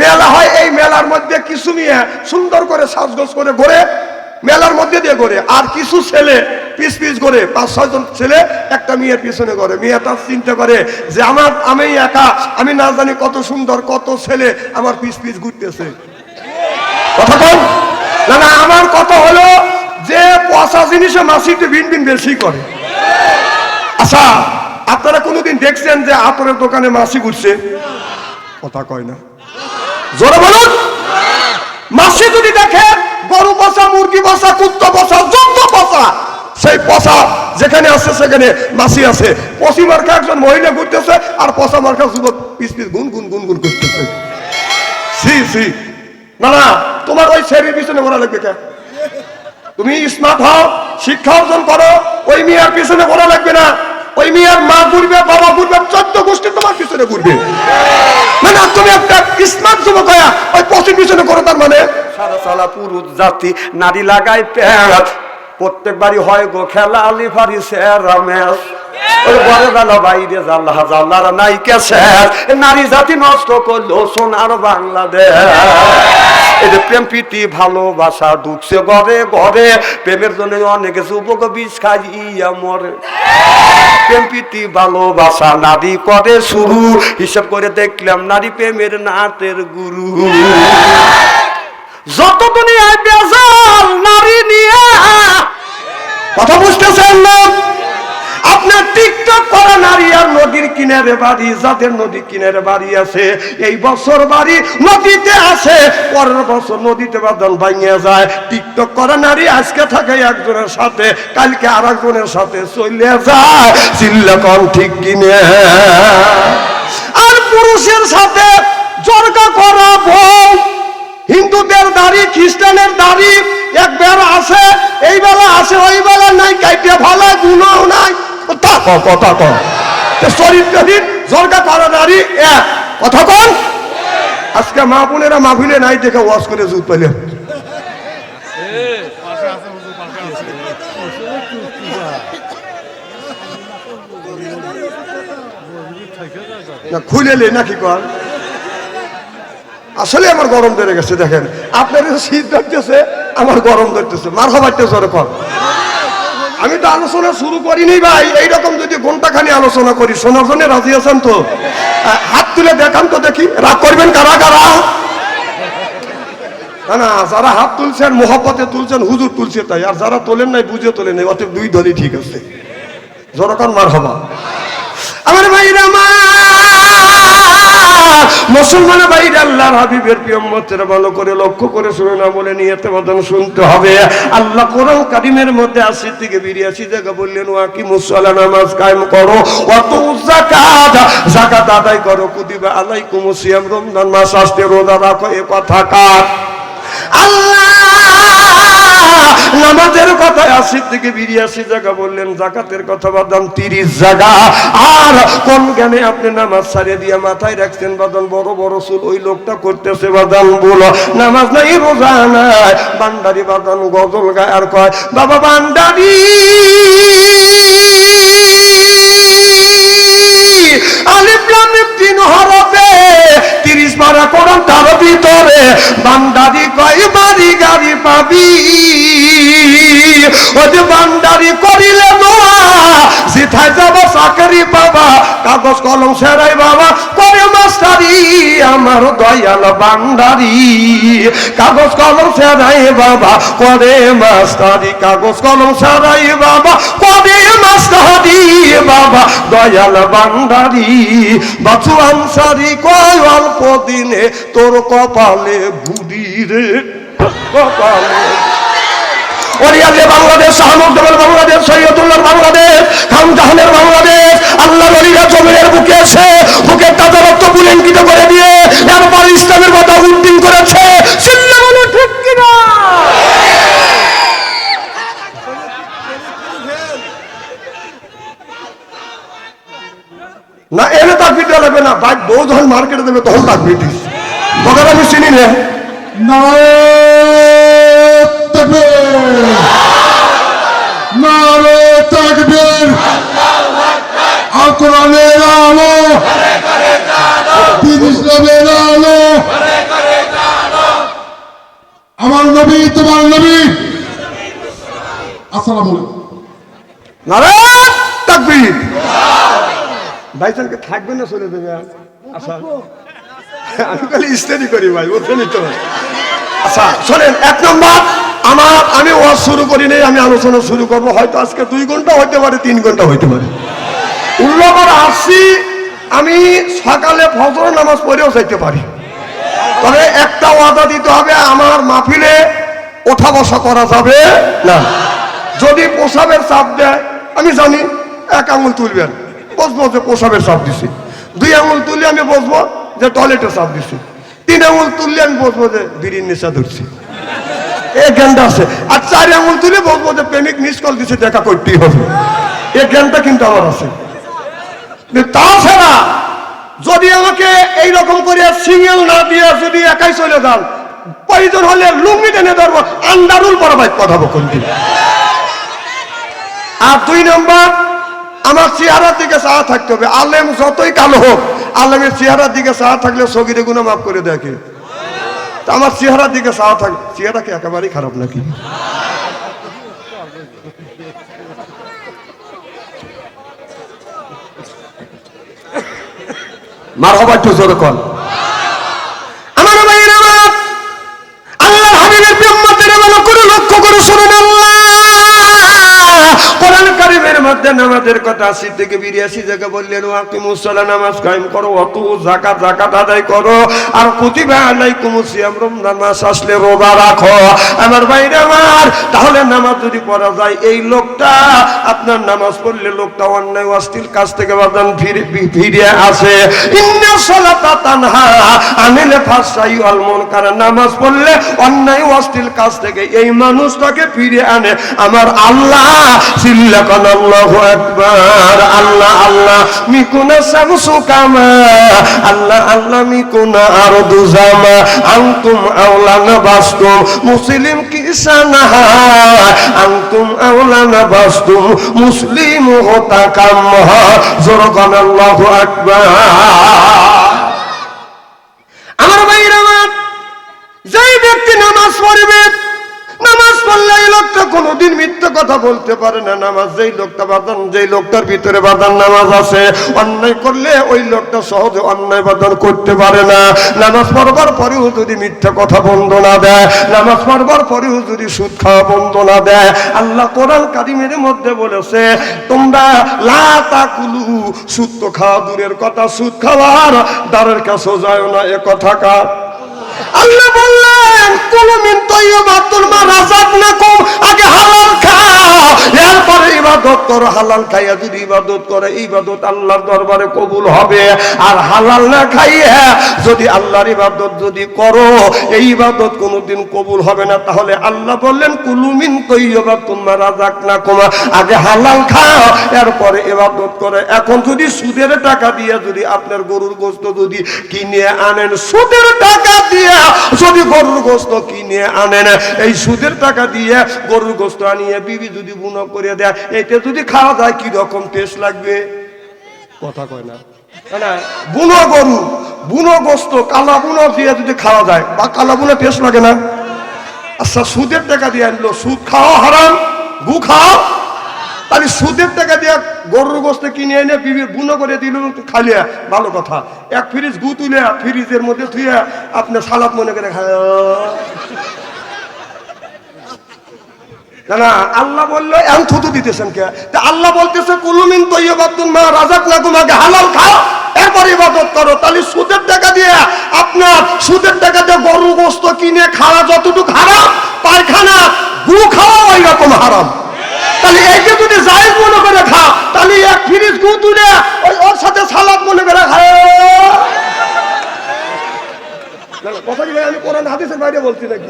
মেলা হয়, এই মেলার মধ্যে কিছু মেয়ে সুন্দর করে সাজগোজ করে ঘোরে, মেলার মধ্যে দিয়ে ঘোরে, আর কিছু ছেলে পিস পিস করে 5-6 জন ছেলে একটা মেয়ের পিছনে করে। মেয়েটা চিন্তা করে যে আমি একা, আমি না জানি কত সুন্দর, কত ছেলে আমার পিস পিস ঘুরতেছে। কথা কম না না, আমার কথা হলো যে পচা জিনিসে মাছিতে ভিন ভিন বেশি করে। আচ্ছা, আপনারা কোনোদিন দেখছেন যে আতরের দোকানে মাছি ঘুরছে? কথা কয় না, জোরে বলুন। মাছি যদি দেখে গরু পচা, মুরগি পচা, কুত্তা পচা, যত পচা, সেই পচা যেখানে আছে সেখানে মাছি আছে। পচি মার্কা একজন মহিলা ঘুরতেছে আর পচা মার্কা যুবক পিস পিস গুন গুন গুন গুন করতেছে। সি সি, না না, তোমার ওই ছেলের পিছনে ঘোরা লাগবে কে? তুমি স্মার্ট হও, শিক্ষা অর্জন করো, ওই মেয়ের পিছনে ঘোরা লাগবে না। ওই মেয়ের মা ঘুরবে, বাবা ঘুরবে, 14 গোষ্ঠী তোমার পিছনে ঘুরবে। মানে তুমি একটা স্মার্ট যুবক হয়ে ওই পশ্চিম পিছনে করো, তার মানে সারা সালা পুরুষ জাতি নারী লাগায় প্যাঁচ, প্রত্যেক বাড়ি হয় গো খেলা আলি ফারি সেরা ম্যাচ। ওই বড় বেলা বাইরে জাল্লাহ জাল্লার নাই কেছে, নারী জাতি নষ্ট করলো সোনার বাংলাদেশ। এই যে প্রেম প্রীতি ভালোবাসা ঢুকছে ঘরে ঘরে, প্রেমের জন্য অনেক যুবক বিষ খাইয়া মরে। প্রেম প্রীতি ভালোবাসা নারী করে শুরু, হিসাব করে দেখলাম নারী প্রেমের নাটের গুরু। যত দুনিয়ায় বেজাল নারী নিয়ে, কথা বুঝতেছেন না? আপনার টিকটক করা নারী আর নদীর কিনারে বাড়ি, যাদের নদীর কিনারে বাড়ি আছে, এই বছর বাড়ি নদীতে আছে, পরের বছর নদীতে বাদল ভাঙিয়ে যায়। টিকটক করা নারী আজকে থাকে একজনের সাথে, কালকে আর একজনের সাথে চলে যায়। চিল্লা কম ঠিক কিনে। আর পুরুষের সাথে জর্গা করা বউ, হিন্দুদের দাড়ি, খ্রিস্টানের দাড়ি, এক বেলা আছে, এই বেলা আছে, ওই বেলা নাই, কাইটে ভালো গুণও নাই। কথা কম, চরিত্রহীন জর্গা করা নারী এক। কথা কম। আজকে মা বোনেরা মাহফিলে নাই দেখে ওয়াজ করে জুত পেলে। খুলে নাকি কর, আসলে আমার গরম ধরে গেছে। দেখেন, আপনার শীত ধরতেছে, আমার গরম ধরতেছে। মার খাবারতে জোরে কর। আমি তো আলোচনা শুরু করিনি ভাই, এইরকম যদি ঘন্টাখানি আলোচনা করি, শোনার জন্য রাজি আছেন তো? হাত তুলে দেখান তো দেখি, রাগ করবেন কারা কারা? না না, যারা হাত তুলছেন মোহব্বতে তুলছেন, হুজুর তুলছে তাই, আর যারা তোলেন নাই বুঝে তোলেন নাই, অতএব দুই দলই ঠিক আছে। জোরে কর মার হবা। আমার ভাইরা মা, মুসলমান ভাইরা, আল্লাহর হাবিবের প্রিয় উম্মতেরা ভালো করে লক্ষ্য করে শুনে না বলে নিয়তে বদন শুনতে হবে। আল্লাহ কোরআন কারীমের মধ্যে 80 থেকে 82 জায়গা বললেন, ওয়াকিমুস সালাত, নামাজ কায়েম করো, ওয়াতু যাকাত, যাকাত আদায় করো, কুতিবা আলাইকুমুস সিয়াম, রমজান মাস আসতে রোজা রাখো। এ কথা কার? আল্লাহ। নামাজের কথা 80 থেকে 82 জায়গা বললেন, যাকাতের কথা বাদাম 30 জায়গা। আর কোন জ্ঞানে আপনি নামাজ ছাড়িয়ে দিয়ে মাথায় রাখছেন বাদাম বড় বড় চুল, ওই লোকটা করতেছে বাদাম বলো নামাজ নাই, রোজা নাই, বান্দারি বাদাম গজল গায় আর কয়, বাবা বান্দারি আলিফ লাম মিম 3 হরফে 30 পারা কোরআন, তার ভিতরে বান্দারি কয় বাড়ি গাড়ি পাবি। ওই বান্দারি করিলে দোয়া, জিথায় যাব চাকরি পাবা, কাগজ কলম সেরাই বাবা করে মাস্টারি। আমার দয়াল বান্দারি কাগজ কলম সেরাই বাবা করে মাস্টারি, কাগজ কলম সেরাই বাবা করে মাস্টারি। বাবা দয়াল বান্দারি বাচু আনসারি কয়, অল্প দিনে তোর কপালে বুড়ি রে, কপালে। ওরিয়ালে বাংলাদেশ, শাহমুদ্দমের বাংলাদেশ, সৈয়দুল্লাহর বাংলাদেশ, খানজাহানের বাংলাদেশ। আল্লাহ নবীরা জমিনের বুকে এসে বুকের তাজা রক্ত বুলেঙ্কিত করে দিয়ে এরপর ইসলামের কথা উদ্দিন করেছে। চিল্লা বলো ঠিক কিনা? না এনে তাকবীর দেওয়া লাগবে না, বাইক বউ যখন মার্কেটে দেবে তখন তাকবীর দিস। তখন আমি চিনি না। নারে তাকবীর, কোরআনের আলো, দিন ইসলামের আলো, আমার নবী তোমার নবী। আসসালামু আলাইকুম। নারায়ণ তাকবীর। ভাইজানকে থাকবে না চলে দেবে? আচ্ছা আমি খালি স্টাডি করি ভাই, বুঝছেনই তো। আচ্ছা শোনেন, 1 নম্বর আমি ওয়াজ শুরু করি নাই, আমি আলোচনা শুরু করবো। হয়তো আজকে 2 ঘন্টা হইতে পারে, 3 ঘন্টা হইতে পারে। উল্লাবার আসছি, আমি সকালে ফজর নামাজ পড়েও যাইতে পারি। তবে একটা ওয়াদা দিতে হবে, আমার মাহফিলে ওঠা বসা করা যাবে না। যদি প্রসাবের চাপ দেয়, আমি জানি 1 আঙুল তুলবেন, বসবো যে প্রসাবের চাপ দিছি। 2 আঙুল তুললে আমি বসবো যে টয়লেটের চাপ দিছি। 3 আঙুল তুললে আমি বসবো যে বিড়ির নেশা ধরছি, এই জ্ঞানটা আছে। আর 4 আঙুল তুলে বসবো যে প্রেমিক মিস কল দিছে, দেখা করতেই হবে। এই জ্ঞানটা কিন্তু আমার আছে। তাছাড়া যদি আমাকে এইরকম করে সিঙ্গেল না দিয়ে যদি একাই চলে যান, প্রয়োজন হলে লুঙ্গি টেনে ধরবো, আন্ডারুল পরাবাই কথাবো কোনটি। আর 2 নম্বর, আমার চেহারার দিকে চাওয়া থাকতে হবে। আলেম যতই কালো হোক, আলেমের চেহারার দিকে চাওয়া থাকলে সগিরে গুনাহ মাফ করে দেখে। আমার চেহারার দিকে চাওয়া থাকলে, চেহারা কি একেবারেই খারাপ নাকি? মারহাবা একটু জোরে কর। আমার ভাইয়েরা, আল্লাহর হাবিবের উম্মতের ভালো করে লক্ষ্য করে শুনুন। আল্লাহ কোরআন কারীমের মধ্যে নামাজের কথা 80 থেকে 82 জায়গা বললেন, ওয়াকিমুস সালাত, নামাজ কায়েম করো, ওয়াতু যাকাত, যাকাত আদায় করো, আর কুতিবা আলাইকুমুস সিয়াম, রমজান মাস আসলে রোজা রাখো। আমার ভাইরা আমার, তাহলে নামাজ যদি পড়া যায়, এই লোকটা আপনার নামাজ পড়লে লোকটা অন্যায় অশ্লীল কাজ থেকে বাদান ফিরে আসে। ইন্না সালাতা তানহা আনিল ফাহশাই ওয়াল মুনকার, নামাজ পড়লে অন্যায় অশ্লীল কাজ থেকে এই মানুষটাকে ফিরে আনে আমার আল্লাহ। সিল্লাকান আল্লাহু আকবার। আল্লাহ আল্লাহ মিকুনা শামসু কামা, আল্লাহ আল্লাহ মিকুনা আরদু জামা, আনতুম আওলানা বাসতুম মুসলিম কিসানাহা, আনতুম আওলানা বাসতুম মুসলিম হতাকামহা। জোরকান আল্লাহু আকবার। আমার ভাইরা, যেই ব্যক্তি নামাজ পড়বে, নামাজ পড়লে এই লোকটা কোনোদিন মিথ্যা কথা বলতে পারে না। নামাজ যেই লোকটা বাদান, যেই লোকটার ভিতরে বাদান নামাজ আছে, অন্যায় করলে ওই লোকটা সহজে অন্যায় বাদান করতে পারে না। নামাজ পড়বার পরেও যদি মিথ্যা কথা বন্ধ না দেয়, নামাজ পড়বার পরেও যদি সুদ খাওয়া বন্ধ না দেয়, আল্লাহ কোরআন কারীমের মধ্যে বলেছে, তোমরা লা তাকুলু, সুদ তো খাওয়া দূরের কথা, সুদ খাওয়ার দ্বারের কাছেও যায় না। এ কথা কার? আল্লাহ বললেন, কুলু মিন তাইয়্যিবাতিল মা রাযাকনাকুম, আগে হালাল খাও, এরপরে ইবাদত করো। হালাল খাইয়া যদি ইবাদত করে, ইবাদত আল্লাহর দরবারে কবুল হবে। আর হালাল না খাইয়া যদি আল্লাহর ইবাদত যদি করো, এই ইবাদত কোনোদিন কবুল হবে না। তাহলে আল্লাহ বললেন, কুলু মিন তাইয়্যিবাতিল মা রাযাকনাকুম, আগে হালাল খাও, এরপরে ইবাদত করে। এখন যদি সুদের টাকা দিয়ে যদি আপনার গরুর গোশত যদি কিনে আনেন, সুদের টাকা দিয়ে যদি গরুর গোশত কিনে আনেন, এই সুদের টাকা দিয়ে গরুর গোশত আনিয়ে বিবি যদি বুনো করে দেয়, এটা যদি খাওয়া যায় কি রকম টেস্ট লাগবে? কথা কয় না। বুনো গরু, বুনো গোশত, কালা বুনো দিয়ে যদি খাওয়া যায়, বা কালা বুনো টেস্ট লাগে না? আচ্ছা, সুদের টাকা দিয়ে আনলো, সুদ খাওয়া হারাম, গু খাওয়া। তাহলে সুদের টাকা দিয়ে গরুর গোশত কিনে এনে বিবির বুনো করে দিল, খালিয়া ভালো কথা। 1 ফ্রিজ গু তুলে ফ্রিজের মধ্যে থুয়ে আপনি সালাদ মনে করে খায় না। আল্লাহ বললো, এখন থুতু দিতেছেন কে? আল্লাহ বলতেছে, কুলু মিন তাইয়্যিবাতিল মা রাযাকনাকুম, আগে হালাল খাও, এরপর ইবাদত করো। তাহলে সুদের টাকা দিয়ে, আপনার সুদের টাকা দিয়ে গরুর গোশত কিনে খাওয়া যতটুকু হারাম, পায়খানা গু খাওয়া ওই রকম হারাম। তাহলে এইটা যদি জায়েজ মনে করে খাও, তাহলে 1 ফ্রিজ গু তুলে ওর সাথে সালাদ মনে করে খায়। কথা কি ভাই, আমি কোরআন হাদিসের বাইরে বলছি নাকি?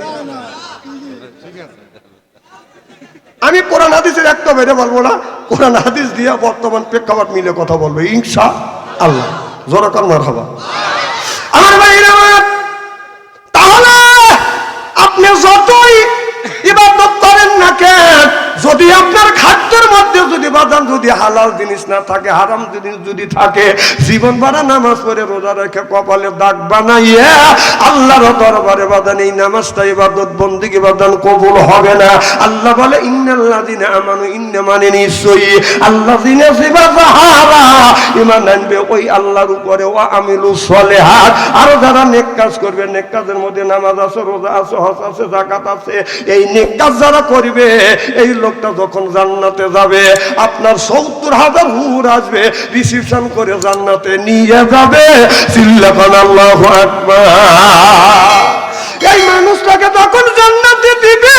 আমি কোরআন হাদিসের একটা বাইরে বলবো না, কোরআন হাদিস দিয়ে বর্তমান প্রেক্ষাপট মিলে কথা বলবো ইনশাআল্লাহ। জোরে কান মারহাবা। আমার ভাইরা, তাহলে আপনি যতই ইবাদত করেন না কেন, যদি আপনার খাদ্যের মধ্যে যদি যদি বাদাম যদি হালাল জিনিস না থাকে, হারাম জিনিস যদি থাকে, জীবন ভরা নামাজ পড়ে রোজা রেখে কপালে দাগ বানাইয়া আল্লাহর দরবারে বাদান এই নামাজটা ইবাদত বন্দেগী বাদান কবুল হবে না। আল্লাহ বলে ইন্নাল্লাযিনা আমানু, ইন্না মানে নিশ্চয়ই আল্লাযিনা সিবাহারা ঈমান আনবে ওই আল্লাহর উপরে, ওয়া আমিলুস সলিহাত আর যারা নেক কাজ করবে, নেক কাজের মধ্যে নামাজ আছে, রোজা আছে, হজ আছে, যাকাত আছে, এই নেক কাজ যারা করবে এই লোকটা যখন জান্নাতে যাবে আপনার ৭০,০০০ হুর আসবে রিসিপশন করে জান্নাতে নিয়ে যাবে। চিল্লাখান আল্লাহু আকবার। এই মানুষটাকে তখন জান্নাতে দিবে।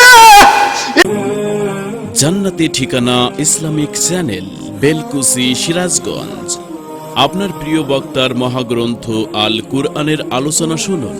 জান্নাতি ঠিকানা ইসলামিক চ্যানেল, বেলকুচি, সিরাজগঞ্জ। আপনার প্রিয় বক্তার মহাগ্রন্থ আল কুরআনের আলোচনা শুনুন।